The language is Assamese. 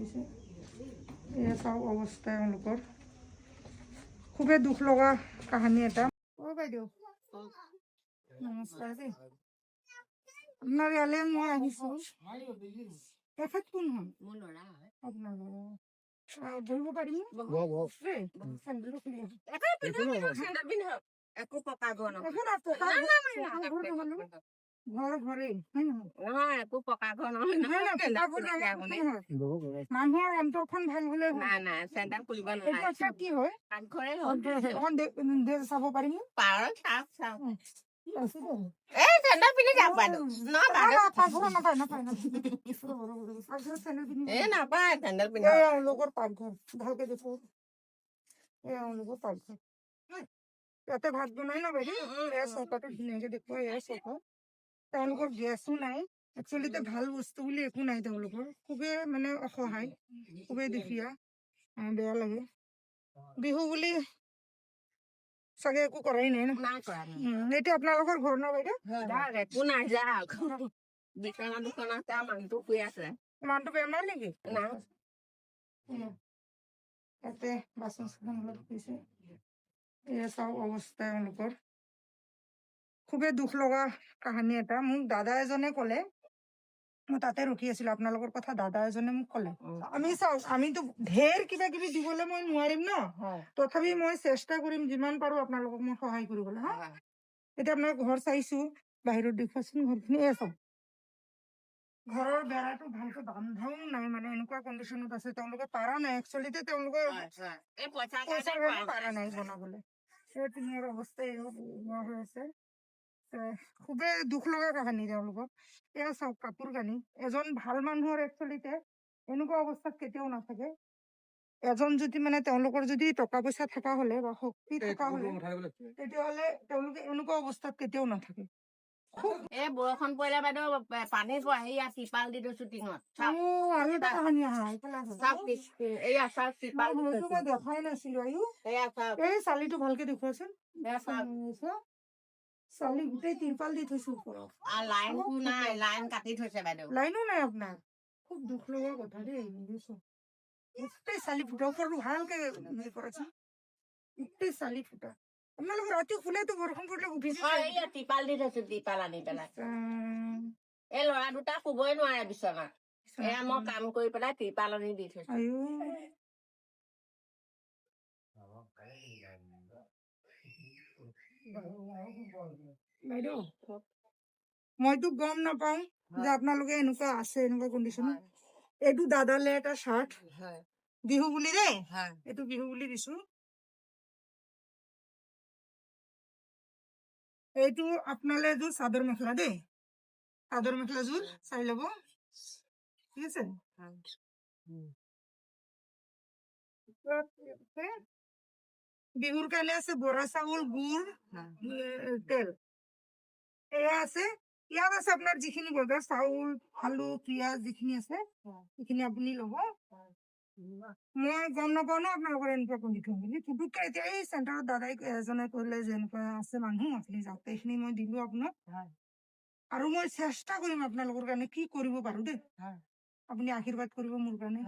দিছে এয়া চাওক অৱস্থা এওঁলোকৰ খুবেই দুখ লগা কাহিনী এটা বাইদেউ নমস্কাৰ দেই আপোনাৰ ইয়ালৈ মই আহিছোঁ তেখেত কোন হয় মোৰ ল'ৰা হয় আপোনাৰ ল'ৰা বহিব পাৰিম একো পকা ঘৰ নহয় ঘৰ ঘৰে হয় নহয় একো পকা ঘৰ নহয় মানুহৰ অন্তৰখন ভাল হলে নাই নাই চেণ্ডাল খুলিব নোৱাৰে কি হয় পাকঘৰে চাব পাৰিম পাৰ চাওক চাওক এই চেণ্ডাল পিন্ধি যাওক বাইদেউ নাপায় চেণ্ডাল পিন্ধি এওঁলোকৰ পাকঘৰ ভালকে দেখো এওঁলোকৰ পাকঘৰ ইয়াতে ভাত বনাই ন বাইদেউ এয়া চৌকাটো ধুনীয়াকে দেখুৱাই এয়া চৌকা তেওঁলোকৰ গেছো নাই একচুৱেলিতে ভাল বস্তু বুলি একো নাই তেওঁলোকৰ খুবেই মানে অসহায় খুবেই দুখীয়া বেয়া লাগে বিহু বুলি চাগে একো কৰাই নাই ন এইটো আপোনালোকৰ ঘৰ ন বাইদেউ একো নাই যাওক বিচনা দুখন আছে মানুহটো শুই আছে মানুহটো বেমাৰ নেকি নাই ইয়াতে বাচন চাচন অলপ দিছে এয়া চাওক অৱস্থা এওঁলোকৰ খুবেই দুখ লগা কাহিনী এটা মোক দাদা এজনে ক'লে মই তাতে ৰখি আছিলো আপোনালোকৰ কথা দাদা এজনে মোক ক'লে আমি চাওক আমিতো ঢেৰ কিবা কিবি দিবলৈ মই নোৱাৰিম ন তথাপি মই চেষ্টা কৰিম যিমান পাৰো আপোনালোকক মই সহায় কৰিবলৈ হা এতিয়া আপোনাৰ ঘৰ চাইছো বাহিৰত দেখুৱাচোন ঘৰখিনি এয়া চাওক ঘৰৰ বেৰাটো ভালকে বান্ধাও নাই মানে এনেকুৱা কণ্ডিশ্যনত আছে তেওঁলোকে পাৰা নাই একচুৱেলিতে তেওঁলোকে পইচাৰ কাৰণে পাৰা নাই বনাবলৈ সেই তোমাৰ অৱস্থা এনেকুৱা হৈ আছে খুবেই দুখ লগা কাহিনী তেওঁলোকৰ এয়া চাওক কাপোৰ কানি এজন ভাল মানুহৰ একচুৱেলিতে এনেকুৱা অৱস্থাত কেতিয়াও নাথাকে এজন যদি মানে তেওঁলোকৰ যদি টকা পইচা থকা হলে বা শক্তি থকা হলে তেতিয়াহলে তেওঁলোকে এনেকুৱা অৱস্থাত কেতিয়াও নাথাকে এই বৰষুণ পৰিলে বাইদেউ পানী পৰে ইয়াত টিপাল দি থৈছো টিঙত দেখাই নাছিলো এই চালিটো ভালকে দেখুৱাচোন চালি গোটেই তিৰপাল দি থৈছো ওপৰত লাইনটো নাই লাইন কাটি থৈছে বাইদেউ লাইনো নাই আপোনাৰ খুব দুখ লগা কথা দেই গোটেই চালি ফুটা ওপৰটো ভালকে কৰাচোন গোটেই চালি ফুটা আপোনালোকে ৰাতি শুলেতো বৰষুণ পৰিলে উঠিছে টিপাল দি থৈছো টিপাল আনি পেলাই এই ল'ৰা দুটা শুবই নোৱাৰে বিচনাত এয়া মই কাম কৰি পেলাই টিপাল আনি দি থৈছো বাইদেউ মইতো গম নাপাওঁ যে আপোনালোকে এনেকুৱা আছে এনেকুৱা কণ্ডিশ্যন এইটো দাদালে এটা চাৰ্ট বিহু বুলি দেই এইটো বিহু বুলি দিছো এইটো আপোনালে এযোৰ চাদৰ মেখেলা দেই চাদৰ মেখেলাযোৰ চাই ল'ব ঠিক আছে বিহুৰ কাৰণে আছে বৰা চাউল গুড় তেল এয়া আছে ইয়াত আছে আপোনাৰ যিখিনি বজাৰ চাউল আলু পিঁয়াজ যিখিনি আছে সেইখিনি আপুনি ল'ব মই গম নাপাওঁ ন আপোনালোকৰ এনেকুৱা কণ্ডিশ্যন বুলি পুতুককে এতিয়া এই চেণ্টাৰত দাদাই এজনে ক'লে যে এনেকুৱা আছে মানুহ আপুনি যাওঁতে এইখিনি মই দিলো আপোনাক আৰু মই চেষ্টা কৰিম আপোনালোকৰ কাৰণে কি কৰিব পাৰো দেই আপুনি আশীৰ্বাদ কৰিব মোৰ কাৰণে